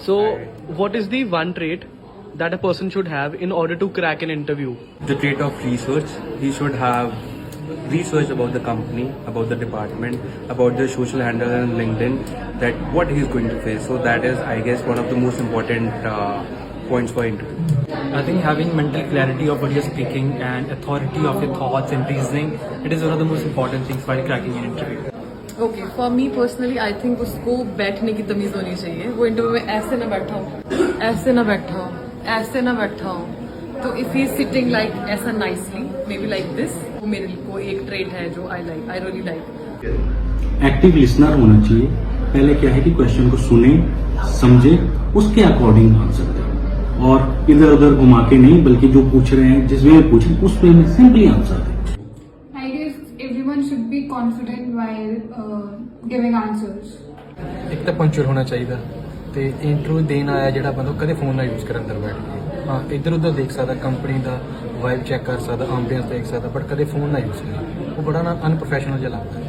So, what is the one trait that a person should have in order to crack an interview? The trait of research. He should have research about the company, about the department, about the social handle and LinkedIn, that what he is going to face. So that is, I guess, one of the most important points for interview. I think having mental clarity of what you're speaking and authority of your thoughts and reasoning, it is one of the most important things while cracking an interview. Okay for me personally I think उसको बैठने की तमीज होनी चाहिए. वो interview में ऐसे ना बैठा हो, ऐसे ना बैठा हो, ऐसे ना बैठा हो. तो इफ ही सिटिंग लाइक ऐसा nicely may be like this, वो मेरे को एक ट्रेट है जो I really like. Active listener होना चाहिए. पहले क्या है कि क्वेश्चन को सुने, समझे, उसके अकॉर्डिंग आंसर दें और इधर उधर घुमा के नहीं, बल्कि जो पूछ रहे हैं जिस वे में पूछें उस वे में सिंपली आंसर दें. I guess everyone should be confident while giving answers. ਇੱਕ ਤਾਂ ਪੰਚੁਅਲ ਹੋਣਾ ਚਾਹੀਦਾ ਤੇ ਇੰਟਰਵਿਊ ਦੇਣ ਆਇਆ ਜਿਹੜਾ ਬੰਦਾ ਕਦੇ ਫੋਨ ਨਾ ਯੂਜ਼ ਕਰ ਅੰਦਰ ਬੈਠ ਕੇ. ਹਾਂ ਇੱਧਰ ਉੱਧਰ ਦੇਖ ਸਕਦਾ, ਕੰਪਨੀ ਦਾ ਵਾਈਬ ਚੈੱਕ ਕਰ ਸਕਦਾ, ਐਂਬੀਐਂਸ ਦੇਖ ਸਕਦਾ, ਬਟ ਕਦੇ ਫੋਨ ਨਾ ਯੂਜ਼ ਕਰੇ. ਉਹ ਬੜਾ ਨਾ ਅਨਪ੍ਰੋਫੈਸ਼ਨਲ ਜਿਹਾ ਲੱਗਦਾ.